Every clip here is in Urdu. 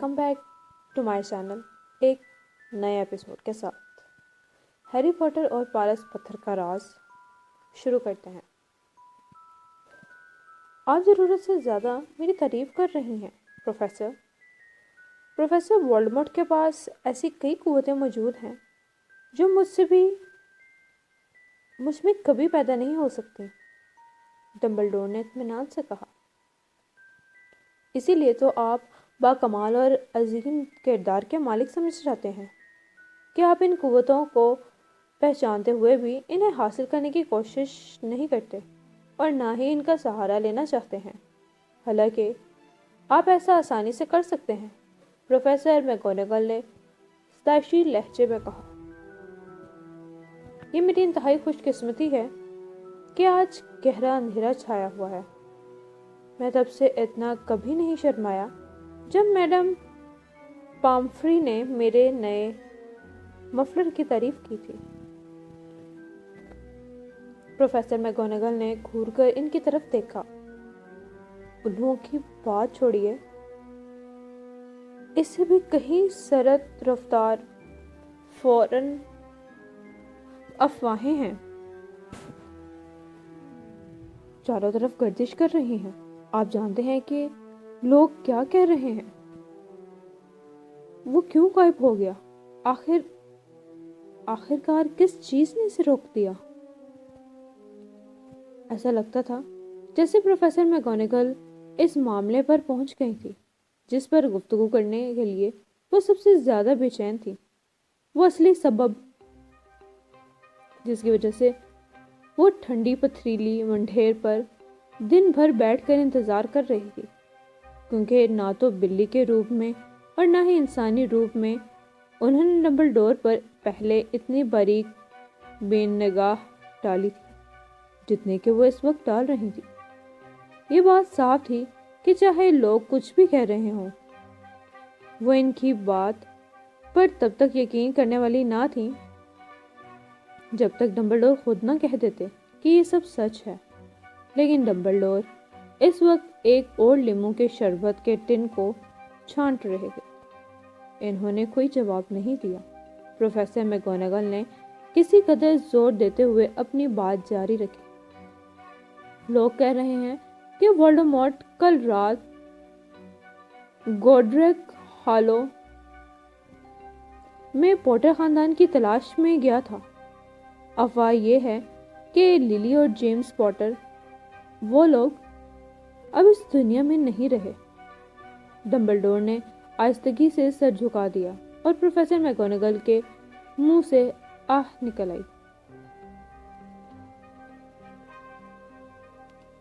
Come back to my channel ایک نئے ایپیسوڈ کے ساتھ ہیری پوٹر اور پالس پتھر کا راز شروع کرتے ہیں۔ آپ ضرورت سے زیادہ میری تعریف کر رہی ہیں پروفیسر وولڈمورٹ کے پاس ایسی کئی قوتیں موجود ہیں جو مجھ میں کبھی پیدا نہیں ہو سکتی، ڈمبلڈور نے اطمینان سے کہا۔ اسی لیے تو آپ باکمال اور عظیم کردار کے مالک سمجھ جاتے ہیں کہ آپ ان قوتوں کو پہچانتے ہوئے بھی انہیں حاصل کرنے کی کوشش نہیں کرتے اور نہ ہی ان کا سہارا لینا چاہتے ہیں، حالانکہ آپ ایسا آسانی سے کر سکتے ہیں، پروفیسر میگونگل نے ستائشی لہجے میں کہا۔ یہ میری انتہائی خوش قسمتی ہے کہ آج گہرا اندھیرا چھایا ہوا ہے۔ میں تب سے اتنا کبھی نہیں شرمایا جب میڈم پامفری نے میرے نئے مفلر کی تعریف کی تھی۔ پروفیسر میگونگل نے گھور کر ان کی طرف دیکھا۔ الوؤں کی بات چھوڑیے، اس سے بھی کہیں سرد رفتار فوراً افواہیں ہیں، چاروں طرف گردش کر رہی ہیں۔ آپ جانتے ہیں کہ لوگ کیا کہہ رہے ہیں؟ وہ کیوں غائب ہو گیا؟ آخرکار کس چیز نے اسے روک دیا؟ ایسا لگتا تھا جیسے پروفیسر میگونگل اس معاملے پر پہنچ گئی تھی جس پر گفتگو کرنے کے لیے وہ سب سے زیادہ بے چین تھی، وہ اصلی سبب جس کی وجہ سے وہ ٹھنڈی پتھریلی منڈھیر پر دن بھر بیٹھ کر انتظار کر رہی تھی، کیونکہ نہ تو بلی کے روپ میں اور نہ ہی انسانی روپ میں انہوں نے ڈمبلڈور پر پہلے اتنی باریک بے نگاہ ڈالی تھی جتنے کہ وہ اس وقت ڈال رہی تھی۔ یہ بات صاف تھی کہ چاہے لوگ کچھ بھی کہہ رہے ہوں، وہ ان کی بات پر تب تک یقین کرنے والی نہ تھی جب تک ڈمبلڈور خود نہ کہہ دیتے کہ یہ سب سچ ہے۔ لیکن ڈمبلڈور اس وقت ایک اور لیموں کے شربت کے ٹن کو چھانٹ رہے تھے۔ انہوں نے کوئی جواب نہیں دیا۔ پروفیسر میگونگل نے کسی قدر زور دیتے ہوئے اپنی بات جاری رکھی۔ لوگ کہہ رہے ہیں کہ وولڈمورٹ کل رات گوڈریک ہالو میں پوٹر خاندان کی تلاش میں گیا تھا۔ افواہ یہ ہے کہ للی اور جیمز پوٹر، وہ لوگ اب اس دنیا میں نہیں رہے۔ ڈمبلڈور نے آہستگی سے سر جھکا دیا اور پروفیسر میگونگل کے منہ سے آہ نکل آئی۔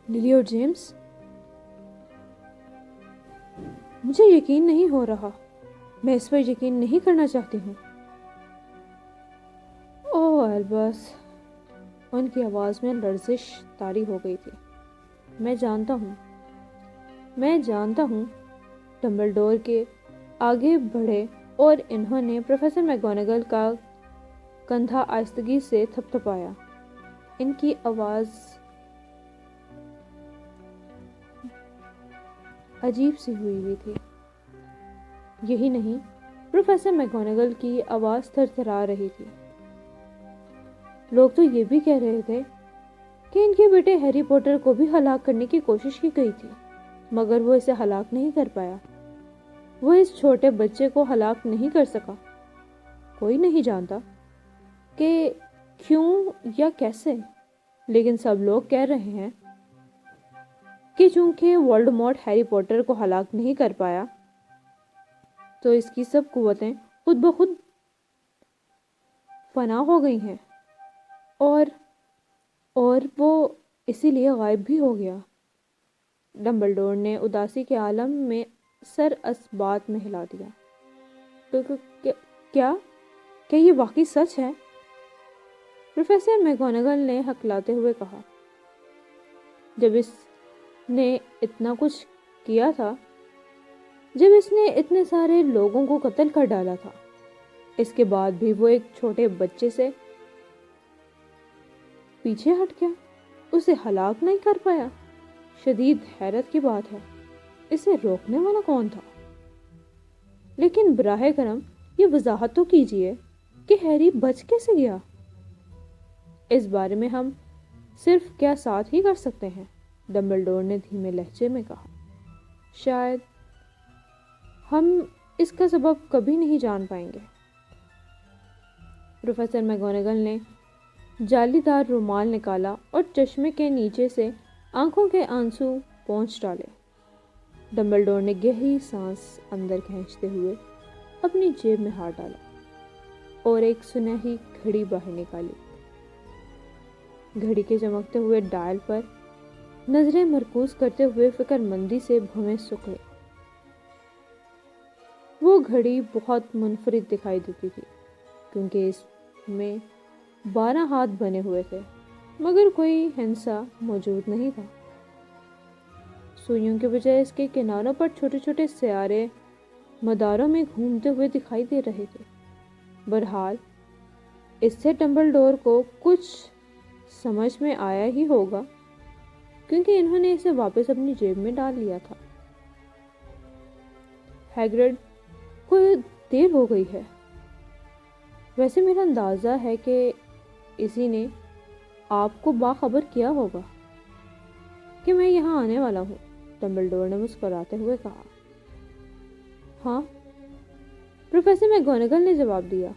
للی اور جیمز؟ مجھے یقین نہیں ہو رہا، میں اس پر یقین نہیں کرنا چاہتی ہوں۔ اوہ البس، ان کی آواز میں لرزش طاری ہو گئی تھی۔ میں جانتا ہوں۔ ڈمبلڈور کے آگے بڑھے اور انہوں نے پروفیسر میگونگل کا کندھا آہستگی سے تھپتھپایا۔ ان کی آواز عجیب سی ہوئی تھی۔ یہی نہیں، پروفیسر میگونگل کی آواز تھر تھرا رہی تھی۔ لوگ تو یہ بھی کہہ رہے تھے کہ ان کے بیٹے ہیری پوٹر کو بھی ہلاک کرنے کی کوشش کی گئی تھی، مگر وہ اسے ہلاک نہیں کر پایا۔ وہ اس چھوٹے بچے کو ہلاک نہیں کر سکا۔ کوئی نہیں جانتا کہ کیوں یا کیسے، لیکن سب لوگ کہہ رہے ہیں کہ چونکہ وولڈمورٹ ہیری پوٹر کو ہلاک نہیں کر پایا تو اس کی سب قوتیں خود بخود فنا ہو گئی ہیں اور وہ اسی لیے غائب بھی ہو گیا۔ ڈمبلڈور نے اداسی کے عالم میں سر اس بات میں ہلا دیا۔ کیا یہ واقعی سچ ہے؟ پروفیسر میگونگل نے ہکلاتے ہوئے کہا۔ جب اس نے اتنا کچھ کیا تھا، جب اس نے اتنے سارے لوگوں کو قتل کر ڈالا تھا، اس کے بعد بھی وہ ایک چھوٹے بچے سے پیچھے ہٹ گیا، اسے ہلاک نہیں کر پایا۔ شدید حیرت کی بات ہے، اسے روکنے والا کون تھا؟ لیکن براہ کرم یہ وضاحت تو کیجیے کہ ہیری بچ کیسے گیا؟ اس بارے میں ہم صرف کیا ساتھ ہی کر سکتے ہیں، ڈمبلڈور نے دھیمے لہجے میں کہا۔ شاید ہم اس کا سبب کبھی نہیں جان پائیں گے۔ پروفیسر میگونگل نے جالی دار رومال نکالا اور چشمے کے نیچے سے آنکھوں کے آنسو پونچھ ڈالے۔ ڈمبلڈور نے گہری سانس اندر کھینچتے ہوئے اپنی جیب میں ہاتھ ڈالا اور ایک سنہری گھڑی باہر نکالی۔ گھڑی کے چمکتے ہوئے ڈائل پر نظریں مرکوز کرتے ہوئے فکر مندی سے بھویں سکڑے۔ وہ گھڑی بہت منفرد دکھائی دیتی تھی کیونکہ اس میں 12 ہاتھ بنے ہوئے تھے، مگر کوئی ہندسہ موجود نہیں تھا۔ سوئیوں کے بجائے اس کے کناروں پر چھوٹے چھوٹے سیارے مداروں میں گھومتے ہوئے دکھائی دے رہے تھے۔ بہرحال اس سے ڈمبلڈور کو کچھ سمجھ میں آیا ہی ہوگا کیونکہ انہوں نے اسے واپس اپنی جیب میں ڈال لیا تھا۔ ہیگرڈ کو دیر ہو گئی ہے، ویسے میرا اندازہ ہے کہ اسی نے آپ کو باخبر کیا ہوگا کہ میں یہاں آنے والا ہوں، ڈمبلڈور نے مسکراتے ہوئے کہا۔ ہاں، پروفیسر میگونگل نے جواب دیا،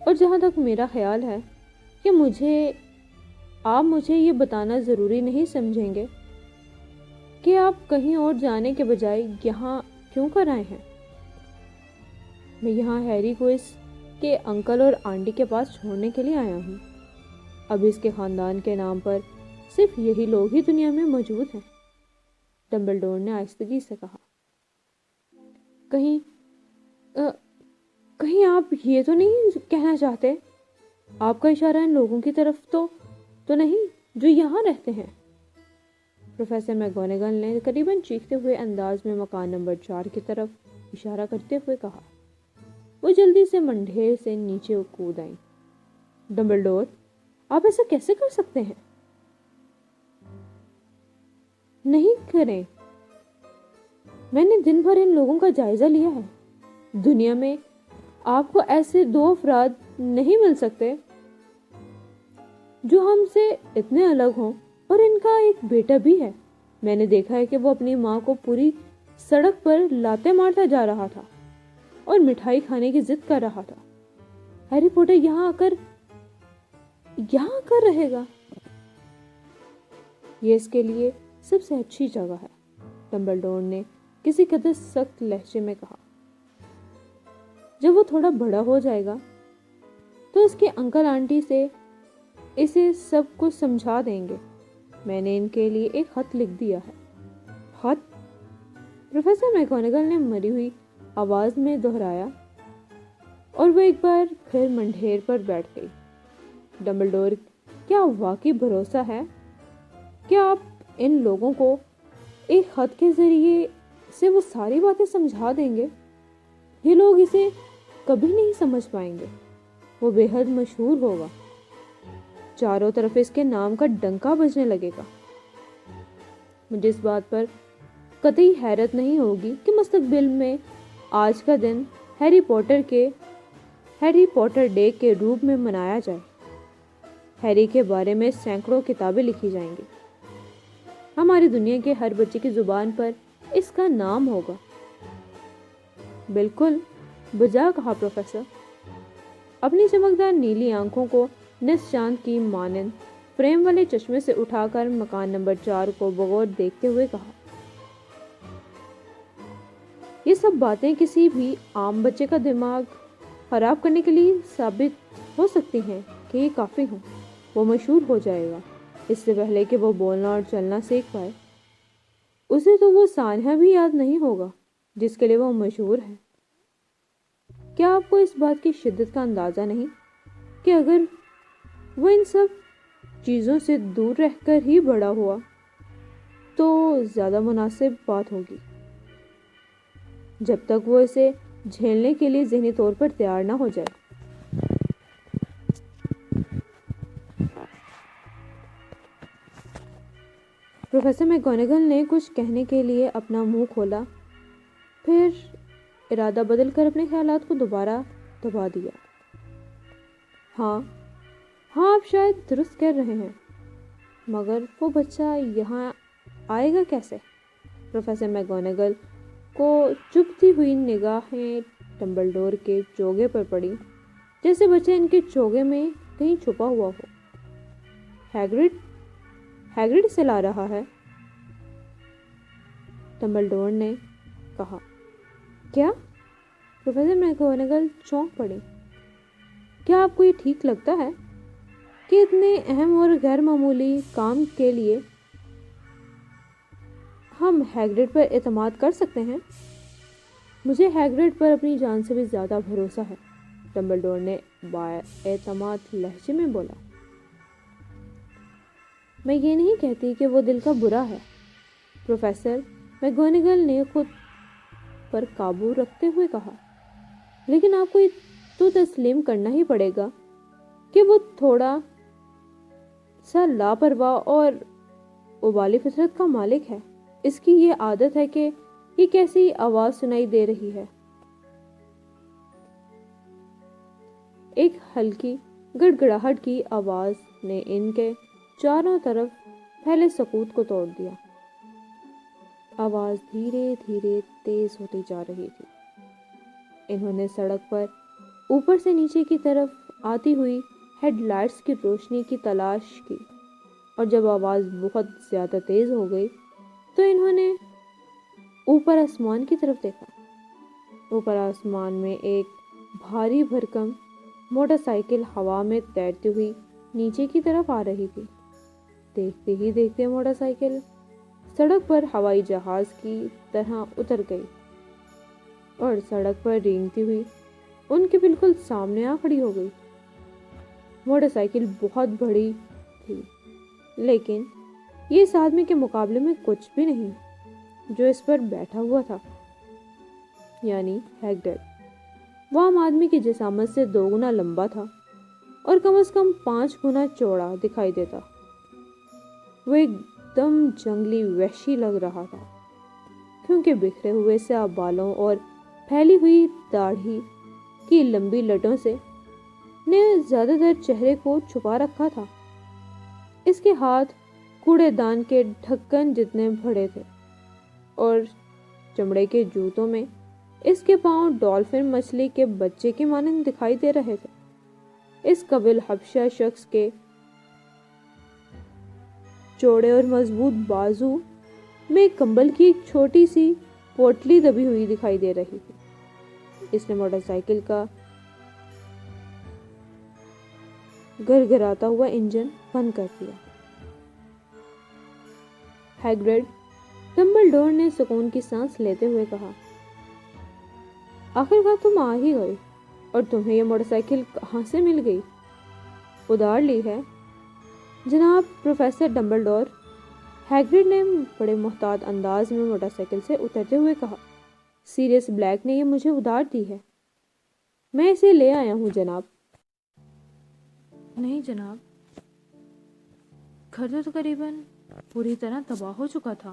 اور جہاں تک میرا خیال ہے کہ آپ مجھے یہ بتانا ضروری نہیں سمجھیں گے کہ آپ کہیں اور جانے کے بجائے یہاں کیوں کر آئے ہیں۔ میں یہاں ہیری کو اس کے انکل اور آنٹی کے پاس چھوڑنے کے لیے آیا ہوں۔ اب اس کے خاندان کے نام پر صرف یہی لوگ ہی دنیا میں موجود ہیں، ڈمبلڈور نے آہستگی سے کہا۔ کہیں آپ یہ تو نہیں کہنا چاہتے؟ آپ کا اشارہ ان لوگوں کی طرف تو نہیں جو یہاں رہتے ہیں؟ پروفیسر میگونگل نے قریباً چیختے ہوئے انداز میں مکان نمبر 4 کی طرف اشارہ کرتے ہوئے کہا۔ وہ جلدی سے منڈھیر سے نیچے کود آئیں۔ ڈمبلڈور، آپ ایسا کیسے کر سکتے ہیں؟ نہیں کریں، میں نے دن بھر ان لوگوں کا جائزہ لیا ہے۔ دنیا میں آپ کو ایسے 2 افراد نہیں مل سکتے جو ہم سے اتنے الگ ہوں، اور ان کا ایک بیٹا بھی ہے۔ میں نے دیکھا ہے کہ وہ اپنی ماں کو پوری سڑک پر لاتے مارتا جا رہا تھا اور مٹھائی کھانے کی ضد کر رہا تھا۔ ہیری پوٹر یہاں کر رہے گا؟ یہ اس کے لیے سب سے اچھی جگہ ہے، ڈمبلڈور نے کسی قدر سخت لہجے میں کہا۔ جب وہ تھوڑا بڑا ہو جائے گا تو اس کے انکل آنٹی سے اسے سب کچھ سمجھا دیں گے۔ میں نے ان کے لیے ایک خط لکھ دیا ہے۔ خط؟ پروفیسر میگونگل نے مری ہوئی آواز میں دہرایا اور وہ ایک بار پھر منڈھیر پر بیٹھ گئی۔ ڈمبلڈور، کیا واقعی بھروسہ ہے کہ آپ ان لوگوں کو ایک خط کے ذریعے سے وہ ساری باتیں سمجھا دیں گے؟ یہ لوگ اسے کبھی نہیں سمجھ پائیں گے۔ وہ بے حد مشہور ہوگا، چاروں طرف اس کے نام کا ڈنکا بجنے لگے گا۔ مجھے اس بات پر قطعی حیرت نہیں ہوگی کہ مستقبل میں آج کا دن ہیری پوٹر ڈے کے روپ میں منایا جائے۔ ہیری کے بارے میں سینکڑوں کتابیں لکھی جائیں گی۔ ہماری دنیا کے ہر بچے کی زبان پر اس کا نام ہوگا۔ بالکل بجا کہا پروفیسر، اپنی چمکدار نیلی آنکھوں کو نصف چاند کی مانند فریم والے چشمے سے اٹھا کر مکان نمبر 4 کو بغور دیکھتے ہوئے کہا۔ یہ سب باتیں کسی بھی عام بچے کا دماغ خراب کرنے کے لیے ثابت ہو سکتی ہیں کہ یہ کافی ہوں۔ وہ مشہور ہو جائے گا اس سے پہلے کہ وہ بولنا اور چلنا سیکھ پائے۔ اسے تو وہ سانحہ بھی یاد نہیں ہوگا جس کے لیے وہ مشہور ہے۔ کیا آپ کو اس بات کی شدت کا اندازہ نہیں کہ اگر وہ ان سب چیزوں سے دور رہ کر ہی بڑا ہوا تو زیادہ مناسب بات ہوگی، جب تک وہ اسے جھیلنے کے لیے ذہنی طور پر تیار نہ ہو جائے۔ پروفیسر میگونگل نے کچھ کہنے کے لیے اپنا منہ کھولا، پھر ارادہ بدل کر اپنے خیالات کو دوبارہ دبا دیا۔ ہاں آپ شاید درست کہہ رہے ہیں، مگر وہ بچہ یہاں آئے گا کیسے؟ پروفیسر میگونگل کو چبھتی ہوئی نگاہیں ڈمبلڈور کے چوگے پر پڑی، جیسے بچہ ان کے چوگے میں کہیں چھپا ہوا ہو۔ ہیگرڈ سے لا رہا ہے، ڈمبلڈور نے کہا۔ کیا؟ پروفیسر میگونگل چونک پڑی۔ کیا آپ کو یہ ٹھیک لگتا ہے کہ اتنے اہم اور غیر معمولی کام کے لیے ہم ہیگرڈ پر اعتماد کر سکتے ہیں؟ مجھے ہیگرڈ پر اپنی جان سے بھی زیادہ بھروسہ ہے، ڈمبلڈور نے بااعتماد لہجے میں بولا۔ میں یہ نہیں کہتی کہ وہ دل کا برا ہے، پروفیسر میگونگل نے خود پر قابو رکھتے ہوئے کہا، لیکن آپ کو تو تسلیم کرنا ہی پڑے گا کہ وہ تھوڑا سا لاپرواہ اور ابالی فطرت کا مالک ہے۔ اس کی یہ عادت ہے کہ یہ کیسی آواز سنائی دے رہی ہے۔ ایک ہلکی گڑ گڑاہٹ کی آواز نے ان کے چاروں طرف پھیلے سکوت کو توڑ دیا۔ آواز دھیرے دھیرے تیز ہوتی جا رہی تھی۔ انہوں نے سڑک پر اوپر سے نیچے کی طرف آتی ہوئی ہیڈ لائٹس کی روشنی کی تلاش کی، اور جب آواز بہت زیادہ تیز ہو گئی تو انہوں نے اوپر آسمان کی طرف دیکھا۔ اوپر آسمان میں ایک بھاری بھرکم موٹر سائیکل ہوا میں تیرتی ہوئی نیچے کی طرف آ رہی تھی۔ دیکھتے ہی دیکھتے موٹر سائیکل سڑک پر ہوائی جہاز کی طرح اتر گئی اور سڑک پر رینگتی ہوئی ان کے بالکل سامنے آ کھڑی ہو گئی۔ موٹر سائیکل بہت بڑی تھی، لیکن یہ اس آدمی کے مقابلے میں کچھ بھی نہیں جو اس پر بیٹھا ہوا تھا، یعنی ہیگرڈ۔ وہ عام آدمی کی جسامت سے 2 گنا لمبا تھا اور کم از کم 5 گنا چوڑا دکھائی دیتا۔ وہ ایک دم جنگلی وحشی لگ رہا تھا، کیونکہ بکھرے ہوئے سیاہ بالوں اور پھیلی ہوئی داڑھی کی لمبی لٹوں سے نے زیادہ تر چہرے کو چھپا رکھا تھا۔ اس کے ہاتھ کوڑے دان کے ڈھکن جتنے بڑے تھے اور چمڑے کے جوتوں میں اس کے پاؤں ڈالفن مچھلی کے بچے کے مانند دکھائی دے رہے تھے۔ اس قابل حبشہ شخص کے چوڑے اور مضبوط بازو میں کمبل کی ایک چھوٹی سی پوٹلی دبی ہوئی دکھائی دے رہی تھی۔ اس نے موٹر سائیکل کا گرگراتا ہوا انجن بند کر دیا۔ ہیگرڈ، ڈمبلڈور نے سکون کی سانس لیتے ہوئے کہا، آخر کار تم آ ہی گئے، اور تمہیں یہ موٹر سائیکل کہاں سے مل گئی؟ ادھار لی ہے جناب پروفیسر ڈمبلڈور، ہیگرڈ نے بڑے محتاط انداز میں موٹر سائیکل سے اترتے ہوئے کہا۔ سیریس بلیک نے یہ مجھے ادھار دی ہے، میں اسے لے آیا ہوں جناب۔ نہیں جناب، گھر تو تقریباً پوری طرح تباہ ہو چکا تھا،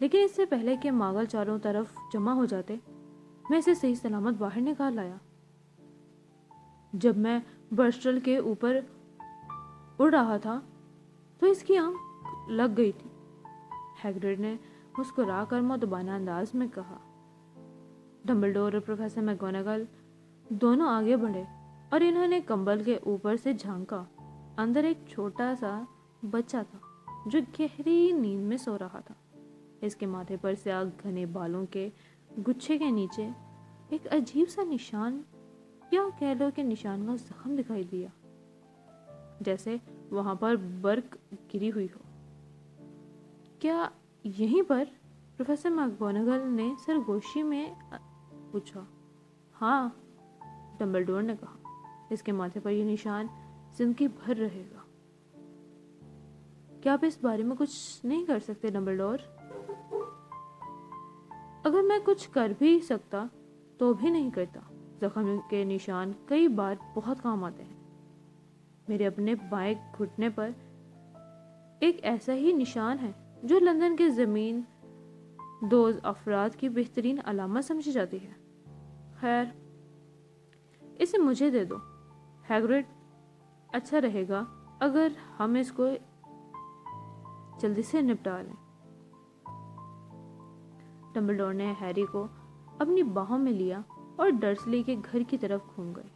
لیکن اس سے پہلے کہ ماغل چاروں طرف جمع ہو جاتے میں اسے صحیح سلامت باہر نکال لایا۔ جب میں برسٹل کے اوپر اڑ رہا تھا تو اس کی آنکھ لگ گئی تھی، ہیگرڈ نے مسکرا کر مؤدبانہ انداز میں کہا۔ ڈمبلڈور اور پروفیسر میگونگل دونوں آگے بڑھے اور انہوں نے کمبل کے اوپر سے جھانکا۔ اندر ایک چھوٹا سا بچہ تھا جو گہری نیند میں سو رہا تھا۔ اس کے ماتھے پر سیاہ گھنے بالوں کے گچھے کے نیچے ایک عجیب سا نشان، یا کہہ لو کہ نشان کا زخم دکھائی دیا، جیسے وہاں پر برق گری ہوئی ہو۔ کیا یہیں پر؟ پروفیسر میگونگل نے سرگوشی میں پوچھا۔ ہاں، ڈمبلڈور نے کہا، اس کے ماتھے پر یہ نشان زندگی بھر رہے گا۔ کیا آپ اس بارے میں کچھ نہیں کر سکتے ڈمبلڈور؟ اگر میں کچھ کر بھی سکتا تو بھی نہیں کرتا۔ زخم کے نشان کئی بار بہت کام آتے ہیں۔ میرے اپنے بائیں گھٹنے پر ایک ایسا ہی نشان ہے جو لندن کے زمین دوز افراد کی بہترین علامت سمجھی جاتی ہے۔ خیر، اسے مجھے دے دو ہیگرڈ، اچھا رہے گا اگر ہم اس کو جلدی سے نپٹا لیں۔ ڈمبلڈور نے ہیری کو اپنی باہوں میں لیا اور ڈرسلی کے گھر کی طرف گھوم گئے۔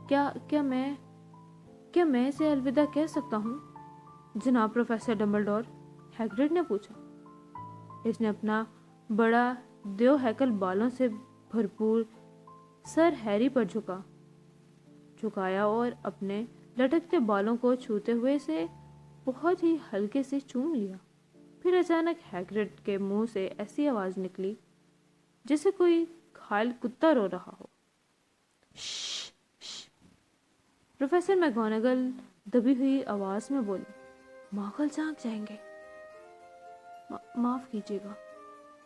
کیا میں اسے الوداع کہہ سکتا ہوں جناب پروفیسر ڈمبلڈور؟ ہیگرڈ نے پوچھا۔ اس نے اپنا بڑا دیو ہیکل بالوں سے بھرپور سر ہیری پر جھکایا اور اپنے لٹکتے بالوں کو چھوتے ہوئے اسے بہت ہی ہلکے سے چوم لیا۔ پھر اچانک ہیگرڈ کے منہ سے ایسی آواز نکلی جیسے کوئی گھائل کتا رو رہا ہو۔ شش شش۔ پروفیسر میگونگل دبی ہوئی آواز میں بولی، ماگل جھانک جائیں گے۔ معاف کیجیے گا،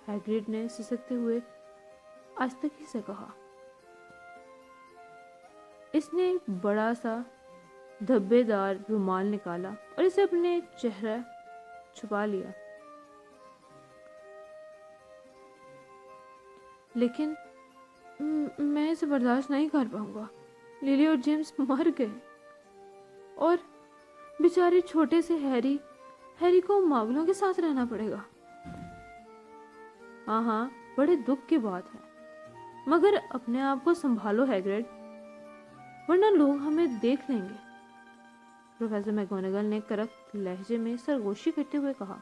ہیگرڈ نے سسکتے ہوئے آہستگی سے کہا۔ اس نے بڑا سا دھبے دار رومال نکالا اور اسے اپنے چہرہ چھپا لیا۔ لیکن میں اسے برداشت نہیں کر پاؤں گا۔ لیلی اور جیمز مر گئے اور بیچارے چھوٹے سے ہیری کو ماگلوں کے ساتھ رہنا پڑے گا۔ ہاں، بڑے دکھ کی بات ہے، مگر اپنے آپ کو سنبھالو ہیگرڈ، ورنہ لوگ ہمیں دیکھ لیں گے۔ پروفیسر میگونگل نے کرک لہجے میں سرگوشی کرتے ہوئے کہا۔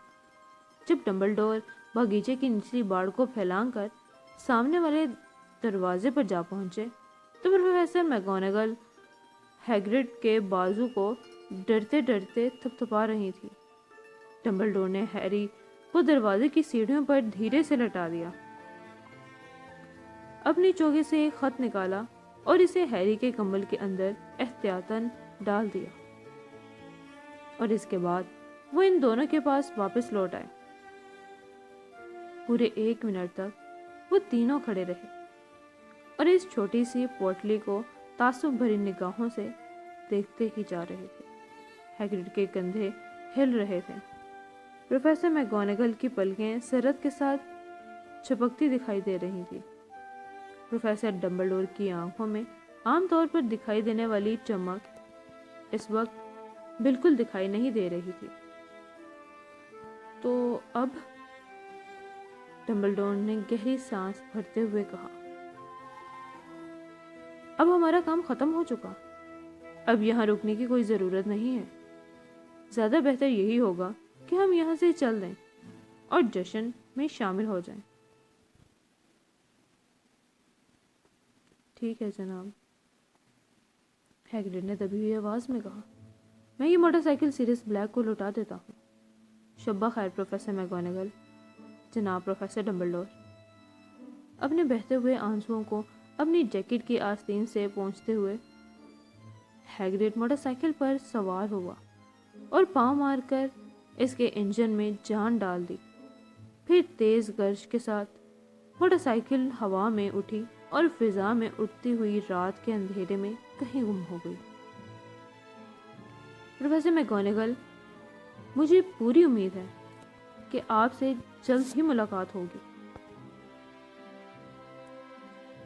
جب ڈمبلڈور باغیچے کی نچلی باڑ کو پھیلان کر سامنے والے دروازے پر جا پہنچے تو پروفیسر میگونگل ہیگرڈ کے بازو کو ڈرتے ڈرتے تھپتھپا رہی تھی۔ ڈمبلڈور نے ہیری کو دروازے کی سیڑھیوں پر دھیرے سے لٹا دیا، اپنی چوگے سے ایک خط نکالا اور اسے ہیری کے کمبل کے اندر احتیاطاً ڈال دیا، اور اس کے بعد وہ ان دونوں کے پاس واپس لوٹ آئے۔ پورے 1 منٹ تک وہ تینوں کھڑے رہے اور اس چھوٹی سی پوٹلی کو تعصب بھری نگاہوں سے دیکھتے ہی جا رہے تھے۔ ہیگرڈ کے کندھے ہل رہے تھے۔ پروفیسر میگونگل کی پلکیں سرعت کے ساتھ چھپکتی دکھائی دے رہی تھی۔ پروفیسر ڈمبلڈور کی آنکھوں میں عام طور پر دکھائی دینے والی چمک اس وقت بالکل دکھائی نہیں دے رہی تھی۔ تو اب؟ ڈمبلڈور نے گہری سانس بھرتے ہوئے کہا۔ اب ہمارا کام ختم ہو چکا، اب یہاں رکنے کی کوئی ضرورت نہیں ہے۔ زیادہ بہتر یہی ہوگا کہ ہم یہاں سے چل دیں اور جشن میں شامل ہو جائیں۔ ٹھیک ہے جناب، ہیگرڈ نے دبی ہوئی آواز میں کہا۔ میں یہ موٹر سائیکل سیریس بلیک کو لوٹا دیتا ہوں۔ شبہ خیر پروفیسر میگونگل، جناب پروفیسر ڈمبلڈور۔ اپنے بہتے ہوئے آنسوؤں کو اپنی جیکٹ کی آستین سے پونچھتے ہوئے ہیگرڈ موٹر سائیکل پر سوار ہوا اور پاؤں مار کر اس کے انجن میں جان ڈال دی۔ پھر تیز گرج کے ساتھ موٹر سائیکل ہوا میں اٹھی اور فضا میں اٹھتی ہوئی رات کے اندھیرے میں کہیں گم ہو گئی۔ پروفیسر میگونگل، مجھے پوری امید ہے کہ آپ سے جلد ہی ملاقات ہوگی،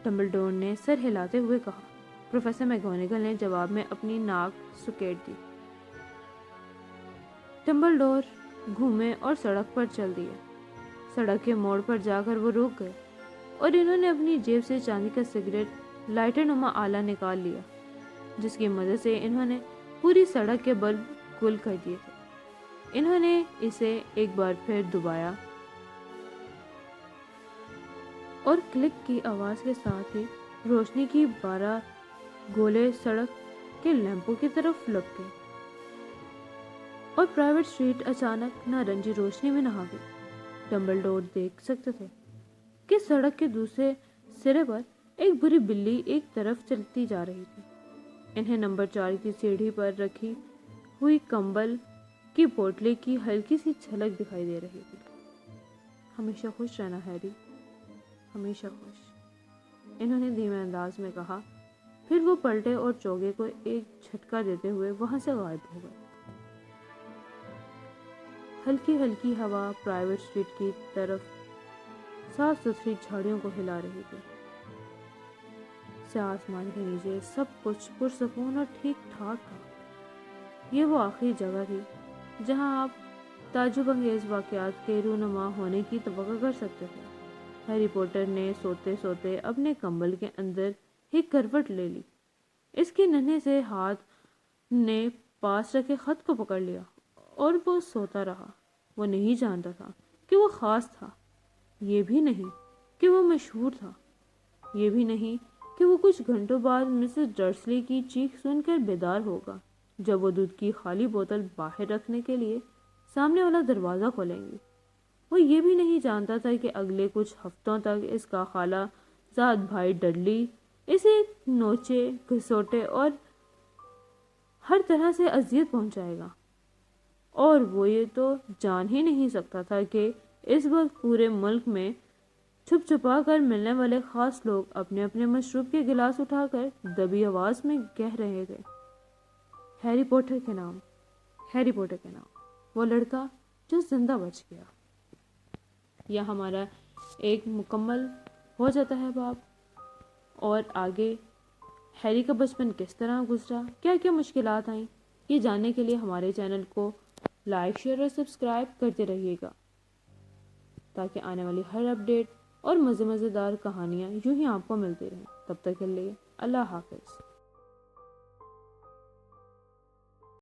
ڈمبلڈور نے سر ہلاتے ہوئے کہا۔ پروفیسر میگونگل نے جواب میں اپنی ناک سکیٹ دی۔ ڈمبلڈور گھومے اور سڑک پر چل دیے۔ سڑک کے موڑ پر جا کر وہ رک گئے اور انہوں نے اپنی جیب سے چاندی کا سگریٹ لائٹر نما آلہ نکال لیا، جس کی مدد سے انہوں نے پوری سڑک کے بلب گل کر دیے تھے۔ انہوں نے اسے ایک بار پھر دبایا اور کلک کی آواز کے ساتھ ہی روشنی کی 12 گولے سڑک کے لیمپوں کی طرف لپکے اور پرائیویٹ اسٹریٹ اچانک نارنجی روشنی میں نہا گئی۔ ڈمبلڈور دیکھ سکتے تھے کہ سڑک کے دوسرے سرے پر ایک بری بلی ایک طرف چلتی جا رہی تھی۔ انہیں نمبر 4 کی سیڑھی پر رکھی ہوئی کمبل کی پوٹلی کی ہلکی سی جھلک دکھائی دے رہی تھی۔ ہمیشہ خوش رہنا ہیری، ہمیشہ خوش، انہوں نے دھیمے انداز میں کہا۔ پھر وہ پلٹے اور چوگے کو ایک جھٹکا دیتے ہوئے وہاں سے غائب ہو گئے۔ ہلکی ہلکی ہوا پرائیویٹ اسٹریٹ کی طرف صاف ستھری جھاڑیوں کو ہلا رہی تھی۔ سیاہ آسمان کے نیچے سب کچھ پرسکون اور ٹھیک ٹھاک تھا۔ یہ وہ آخری جگہ تھی جہاں آپ تعجب انگیز واقعات کے رونما ہونے کی توقع کر سکتے تھے۔ ہیری پوٹر نے سوتے سوتے اپنے کمبل کے اندر ہی کروٹ لے لی۔ اس کے ننھے سے ہاتھ نے پاس رکھے خط کو پکڑ لیا اور وہ سوتا رہا۔ وہ نہیں جانتا تھا کہ وہ خاص تھا، یہ بھی نہیں کہ وہ مشہور تھا، یہ بھی نہیں کہ وہ کچھ گھنٹوں بعد مسز ڈرسلی کی چیخ سن کر بیدار ہوگا جب وہ دودھ کی خالی بوتل باہر رکھنے کے لیے سامنے والا دروازہ کھولیں گی۔ وہ یہ بھی نہیں جانتا تھا کہ اگلے کچھ ہفتوں تک اس کا خالہ زاد بھائی ڈڈلی اسے نوچے گھسوٹے اور ہر طرح سے اذیت پہنچائے گا، اور وہ یہ تو جان ہی نہیں سکتا تھا کہ اس وقت پورے ملک میں چھپ چھپا کر ملنے والے خاص لوگ اپنے اپنے مشروب کے گلاس اٹھا کر دبی آواز میں کہہ رہے تھے، ہیری پوٹر کے نام، ہیری پوٹر کے نام، وہ لڑکا جو زندہ بچ گیا۔ یہ ہمارا ایک مکمل ہو جاتا ہے باب، اور آگے ہیری کا بچپن کس طرح گزرا، کیا کیا مشکلات آئیں، یہ جاننے کے لیے ہمارے چینل کو لائک شیئر اور سبسکرائب کرتے رہیے گا تاکہ آنے والی ہر اپڈیٹ اور مزیدار کہانیاں یوں ہی آپ کو ملتی رہیں۔ تب تک کے لیے اللہ حافظ۔